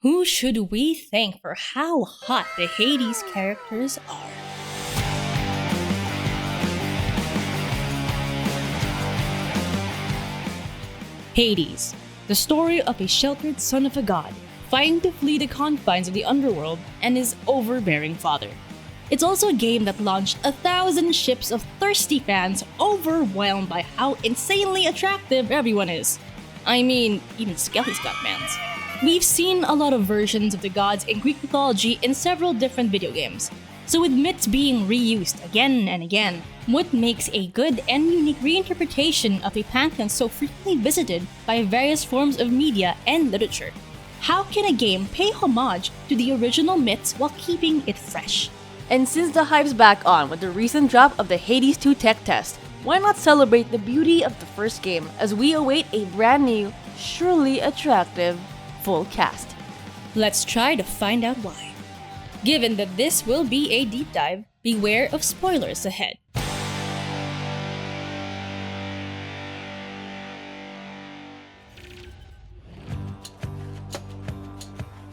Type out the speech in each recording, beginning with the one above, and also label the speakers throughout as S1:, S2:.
S1: Who should we thank for how hot the Hades characters are? Hades, the story of a sheltered son of a god, fighting to flee the confines of the underworld and his overbearing father. It's also a game that launched 1,000 ships of thirsty fans overwhelmed by how insanely attractive everyone is. I mean, even Skelly's got fans. We've seen a lot of versions of the gods in Greek mythology in several different video games, so with myths being reused again and again, what makes a good and unique reinterpretation of a pantheon so frequently visited by various forms of media and literature? How can a game pay homage to the original myths while keeping it fresh?
S2: And since the hype's back on with the recent drop of the Hades 2 tech test, why not celebrate the beauty of the first game as we await a brand new, surely attractive, full cast?
S1: Let's try to find out why. Given that this will be a deep dive, beware of spoilers ahead.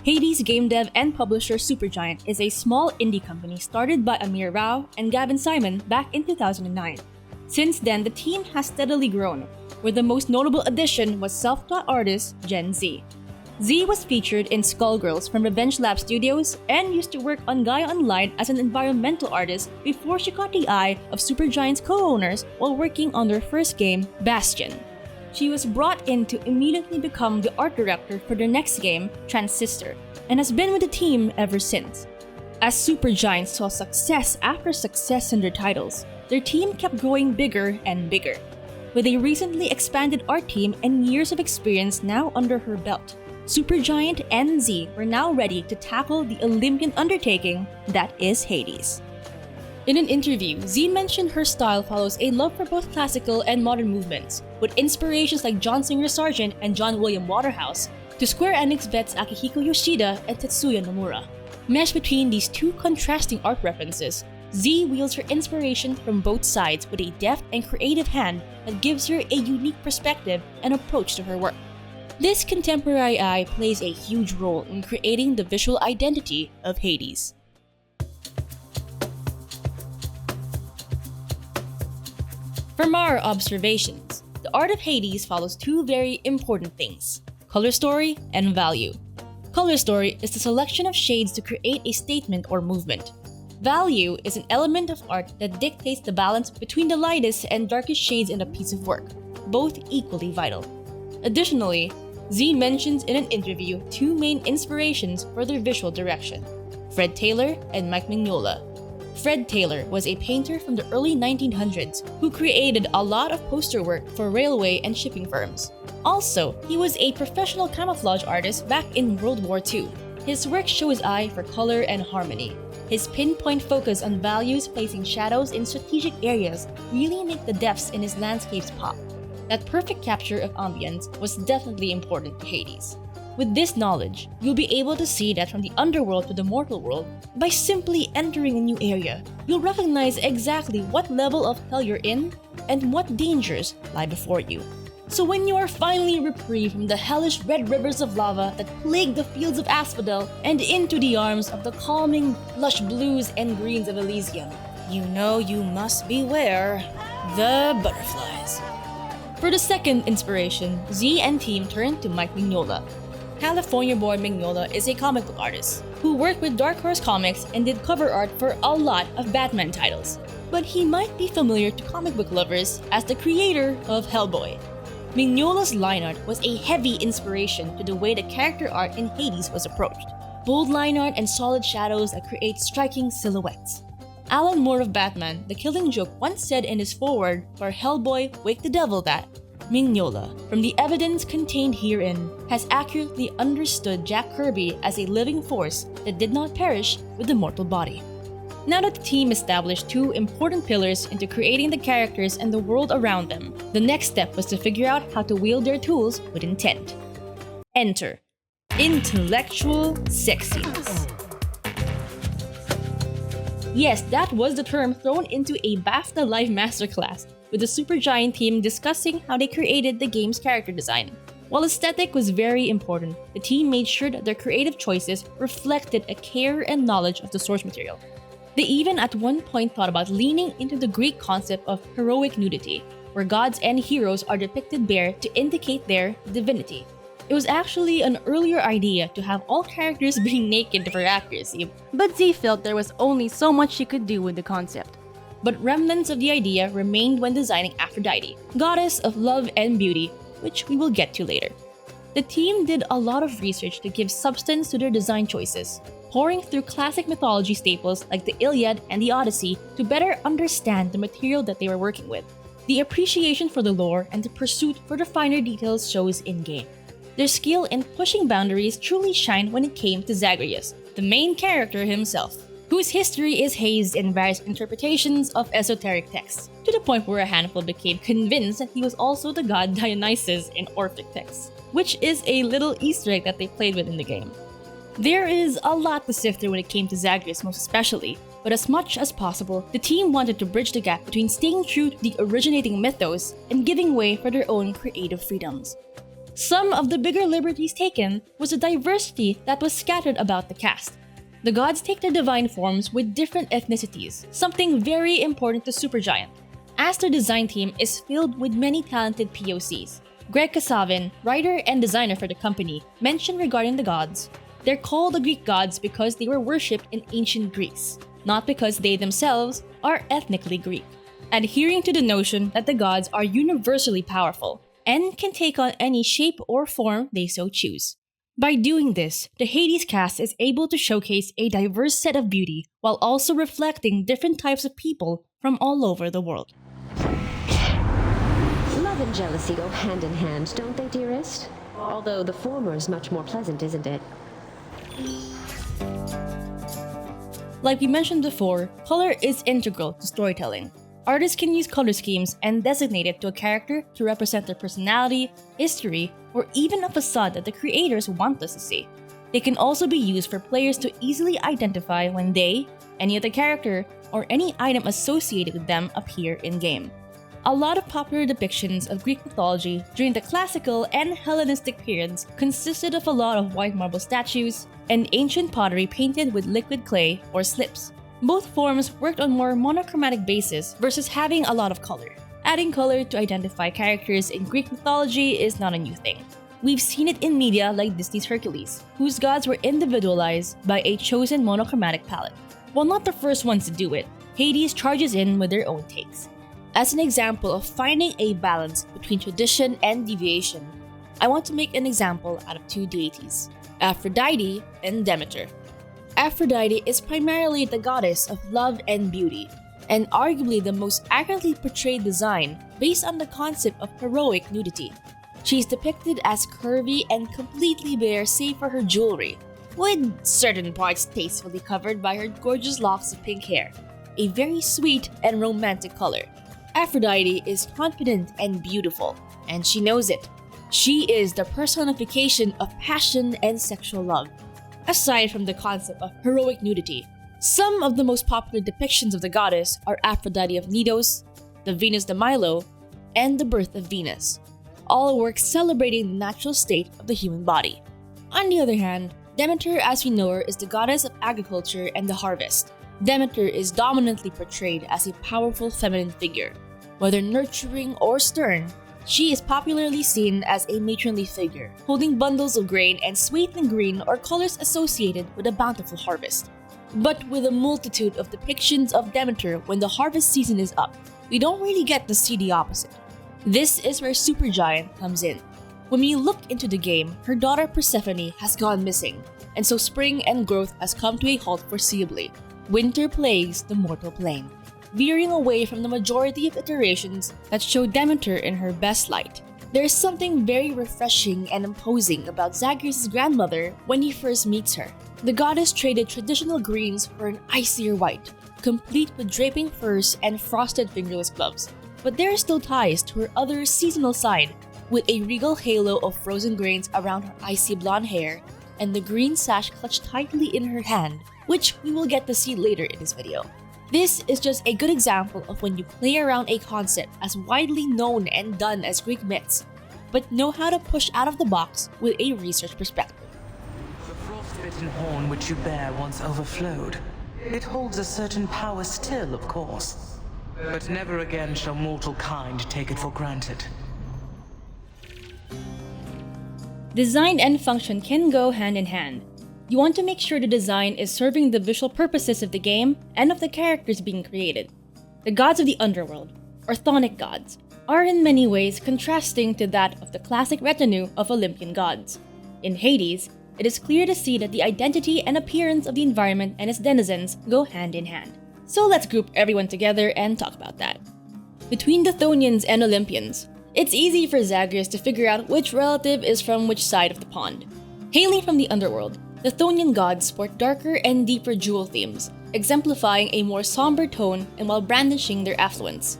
S1: Hades game dev and publisher Supergiant is a small indie company started by Amir Rao and Gavin Simon back in 2009. Since then, the team has steadily grown, where the most notable addition was self-taught artist Gen Z. Z was featured in Skullgirls from Revenge Lab Studios and used to work on Gaia Online as an environmental artist before she caught the eye of Supergiant's co-owners while working on their first game, Bastion. She was brought in to immediately become the art director for their next game, Transistor, and has been with the team ever since. As Supergiant saw success after success in their titles, their team kept growing bigger and bigger, with a recently expanded art team and years of experience now under her belt. Supergiant and Z were now ready to tackle the Olympian undertaking that is Hades. In an interview, Z mentioned her style follows a love for both classical and modern movements, with inspirations like John Singer Sargent and John William Waterhouse, to Square Enix vets Akihiko Yoshida and Tetsuya Nomura. Meshed between these two contrasting art references, Z wields her inspiration from both sides with a deft and creative hand that gives her a unique perspective and approach to her work. This contemporary eye plays a huge role in creating the visual identity of Hades. From our observations, the art of Hades follows two very important things: color story and value. Color story is the selection of shades to create a statement or movement. Value is an element of art that dictates the balance between the lightest and darkest shades in a piece of work, both equally vital. Additionally, Z mentions in an interview two main inspirations for their visual direction: Fred Taylor and Mike Mignola. Fred Taylor was a painter from the early 1900s who created a lot of poster work for railway and shipping firms. Also, he was a professional camouflage artist back in World War II. His work shows his eye for color and harmony. His pinpoint focus on values placing shadows in strategic areas really make the depths in his landscapes pop. That perfect capture of ambience was definitely important to Hades. With this knowledge, you'll be able to see that from the underworld to the mortal world, by simply entering a new area, you'll recognize exactly what level of hell you're in and what dangers lie before you. So when you are finally reprieved from the hellish red rivers of lava that plague the fields of Asphodel and into the arms of the calming, lush blues and greens of Elysium, you know you must beware the butterflies. For the second inspiration, Z and team turned to Mike Mignola. California-born Mignola is a comic book artist who worked with Dark Horse Comics and did cover art for a lot of Batman titles. But he might be familiar to comic book lovers as the creator of Hellboy. Mignola's line art was a heavy inspiration to the way the character art in Hades was approached. Bold line art and solid shadows that create striking silhouettes. Alan Moore of Batman, The Killing Joke, once said in his foreword for Hellboy Wake the Devil that Mignola, from the evidence contained herein, has accurately understood Jack Kirby as a living force that did not perish with the mortal body. Now that the team established two important pillars into creating the characters and the world around them, the next step was to figure out how to wield their tools with intent. Enter intellectual sexiness. Yes, that was the term thrown into a BAFTA Live Masterclass, with the Supergiant team discussing how they created the game's character design. While aesthetic was very important, the team made sure that their creative choices reflected a care and knowledge of the source material. They even at one point thought about leaning into the Greek concept of heroic nudity, where gods and heroes are depicted bare to indicate their divinity. It was actually an earlier idea to have all characters being naked for accuracy,
S2: But Z felt there was only so much she could do with the concept.
S1: but remnants of the idea remained when designing Aphrodite, goddess of love and beauty, which we will get to later. The team did a lot of research to give substance to their design choices, pouring through classic mythology staples like the Iliad and the Odyssey to better understand the material that they were working with. The appreciation for the lore and the pursuit for the finer details shows in-game. Their skill in pushing boundaries truly shined when it came to Zagreus, the main character himself, whose history is hazed in various interpretations of esoteric texts, to the point where a handful became convinced that he was also the god Dionysus in Orphic texts, which is a little Easter egg that they played with in the game. There is a lot to sift through when it came to Zagreus most especially, but as much as possible, the team wanted to bridge the gap between staying true to the originating mythos and giving way for their own creative freedoms. Some of the bigger liberties taken was the diversity that was scattered about the cast. The gods take their divine forms with different ethnicities, something very important to Supergiant, as their design team is filled with many talented POCs. Greg Kasavin, writer and designer for the company, mentioned regarding the gods, they're called the Greek gods because they were worshipped in ancient Greece, not because they themselves are ethnically Greek, adhering to the notion that the gods are universally powerful and can take on any shape or form they so choose. By doing this, the Hades cast is able to showcase a diverse set of beauty while also reflecting different types of people from all over the world.
S3: Love and jealousy go hand in hand, don't they, dearest? Although the former is much more pleasant, isn't it?
S1: Like we mentioned before, color is integral to storytelling. Artists can use color schemes and designate it to a character to represent their personality, history, or even a facade that the creators want us to see. They can also be used for players to easily identify when they, any other character, or any item associated with them appear in-game. A lot of popular depictions of Greek mythology during the classical and Hellenistic periods consisted of a lot of white marble statues and ancient pottery painted with liquid clay or slips. Both forms worked on more monochromatic basis versus having a lot of color. Adding color to identify characters in Greek mythology is not a new thing. We've seen it in media like Disney's Hercules, whose gods were individualized by a chosen monochromatic palette. While not the first ones to do it, Hades charges in with their own takes. As an example of finding a balance between tradition and deviation, I want to make an example out of two deities, Aphrodite and Demeter. Aphrodite is primarily the goddess of love and beauty, and arguably the most accurately portrayed design based on the concept of heroic nudity. She is depicted as curvy and completely bare save for her jewelry, with certain parts tastefully covered by her gorgeous locks of pink hair, a very sweet and romantic color. Aphrodite is confident and beautiful, and she knows it. She is the personification of passion and sexual love. Aside from the concept of heroic nudity, some of the most popular depictions of the goddess are Aphrodite of Knidos, the Venus de Milo, and the Birth of Venus, all works celebrating the natural state of the human body. On the other hand, Demeter as we know her is the goddess of agriculture and the harvest. Demeter is dominantly portrayed as a powerful feminine figure. Whether nurturing or stern, she is popularly seen as a matronly figure, holding bundles of grain and swathed in green or colors associated with a bountiful harvest. But with a multitude of depictions of Demeter when the harvest season is up, we don't really get to see the opposite. This is where Supergiant comes in. When we look into the game, her daughter Persephone has gone missing, and so spring and growth has come to a halt foreseeably. Winter plagues the mortal plane, veering away from the majority of iterations that show Demeter in her best light. There is something very refreshing and imposing about Zagreus' grandmother when he first meets her. The goddess traded traditional greens for an icier white, complete with draping furs and frosted fingerless gloves. But there are still ties to her other seasonal side, with a regal halo of frozen grains around her icy blonde hair and the green sash clutched tightly in her hand, which we will get to see later in this video. This is just a good example of when you play around a concept as widely known and done as Greek myths, but know how to push out of the box with a research perspective.
S4: The frost-bitten horn which you bear once overflowed. It holds a certain power still, of course. But never again shall mortal kind take it for granted.
S1: Design and function can go hand in hand. You want to make sure the design is serving the visual purposes of the game and of the characters being created. The gods of the underworld, or chthonic gods, are in many ways contrasting to that of the classic retinue of Olympian gods. In Hades, it is clear to see that the identity and appearance of the environment and its denizens go hand in hand. So let's group everyone together and talk about that. Between the Chthonians and Olympians, it's easy for Zagreus to figure out which relative is from which side of the pond. Hailing from the underworld, the Chthonian gods sport darker and deeper jewel themes, exemplifying a more somber tone and while brandishing their affluence.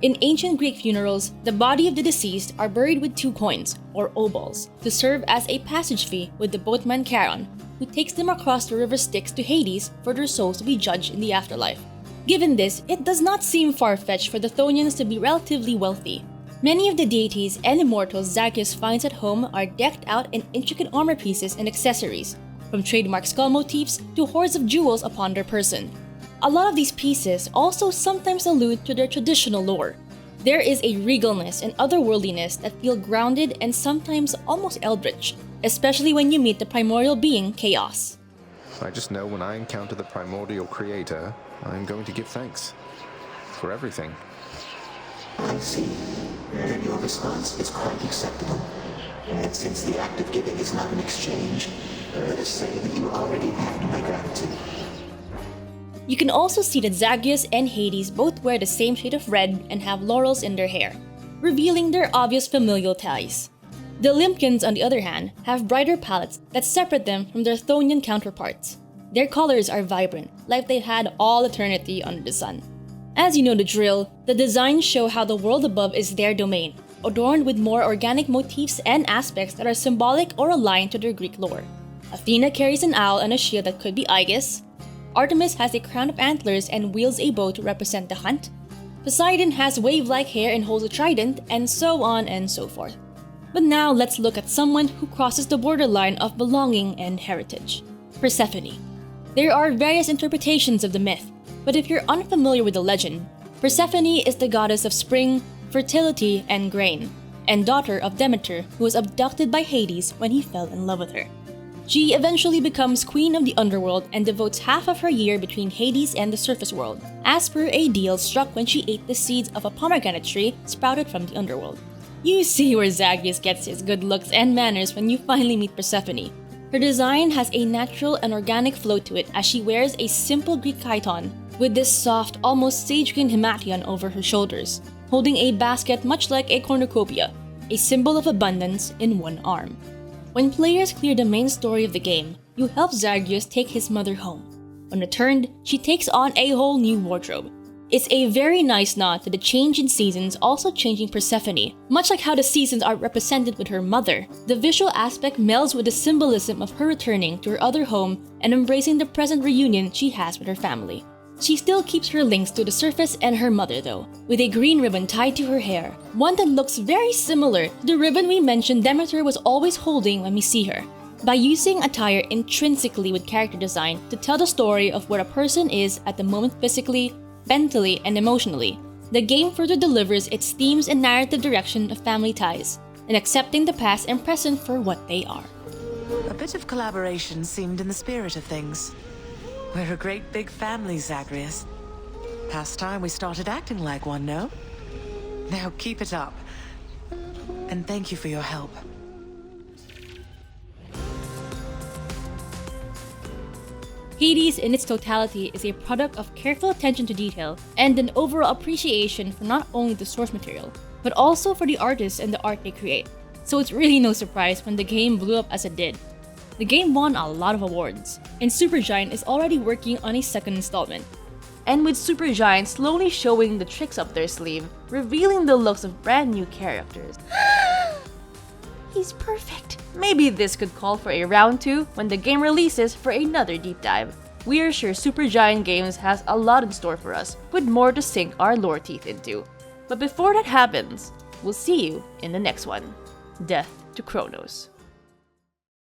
S1: In ancient Greek funerals, the body of the deceased are buried with 2 coins, or obols, to serve as a passage fee with the boatman Charon, who takes them across the river Styx to Hades for their souls to be judged in the afterlife. Given this, it does not seem far-fetched for the Chthonians to be relatively wealthy. Many of the deities and immortals Zagreus finds at home are decked out in intricate armor pieces and accessories, from trademark skull motifs to hoards of jewels upon their person. A lot of these pieces also sometimes allude to their traditional lore. There is a regalness and otherworldliness that feel grounded and sometimes almost eldritch, especially when you meet the primordial being Chaos.
S5: I just know when I encounter the primordial creator, I'm going to give thanks. For everything.
S6: I see. Then your response is quite acceptable. And since the act of giving is not an exchange, let us say that you already have my gratitude.
S1: You can also see that Zagreus and Hades both wear the same shade of red and have laurels in their hair, revealing their obvious familial ties. The Olympians, on the other hand, have brighter palettes that separate them from their Chthonian counterparts. Their colors are vibrant, like they've had all eternity under the sun. As you know the drill, the designs show how the world above is their domain, adorned with more organic motifs and aspects that are symbolic or aligned to their Greek lore. Athena carries an owl and a shield that could be Aegis. Artemis has a crown of antlers and wields a bow to represent the hunt. Poseidon has wave-like hair and holds a trident, and so on and so forth. But now let's look at someone who crosses the borderline of belonging and heritage. Persephone. There are various interpretations of the myth, but if you're unfamiliar with the legend, Persephone is the goddess of spring, fertility, and grain, and daughter of Demeter, who was abducted by Hades when he fell in love with her. She eventually becomes queen of the underworld and devotes half of her year between Hades and the surface world, as per a deal struck when she ate the seeds of a pomegranate tree sprouted from the underworld. You see where Zagreus gets his good looks and manners when you finally meet Persephone. Her design has a natural and organic flow to it as she wears a simple Greek chiton with this soft, almost sage-green himation over her shoulders, holding a basket much like a cornucopia, a symbol of abundance in one arm. When players clear the main story of the game, you help Zagreus take his mother home. When returned, she takes on a whole new wardrobe. It's a very nice nod to the change in seasons also changing Persephone, much like how the seasons are represented with her mother. The visual aspect melds with the symbolism of her returning to her other home and embracing the present reunion she has with her family. She still keeps her links to the surface and her mother though, with a green ribbon tied to her hair, one that looks very similar to the ribbon we mentioned Demeter was always holding when we see her. By using attire intrinsically with character design to tell the story of where a person is at the moment physically, mentally, and emotionally, the game further delivers its themes and narrative direction of family ties, and accepting the past and present for what they are.
S4: A bit of collaboration seemed in the spirit of things. We're a great big family, Zagreus. Past time we started acting like one, no? Now keep it up. And thank you for your help.
S1: Hades in its totality is a product of careful attention to detail and an overall appreciation for not only the source material, but also for the artists and the art they create. So it's really no surprise when the game blew up as it did. The game won a lot of awards, and Supergiant is already working on a second installment.
S2: And with Supergiant slowly showing the tricks up their sleeve, revealing the looks of brand new characters. He's perfect. Maybe this could call for a round 2 when the game releases for another deep dive. We are sure Supergiant Games has a lot in store for us, with more to sink our lore teeth into. But before that happens, we'll see you in the next one. Death to Kronos.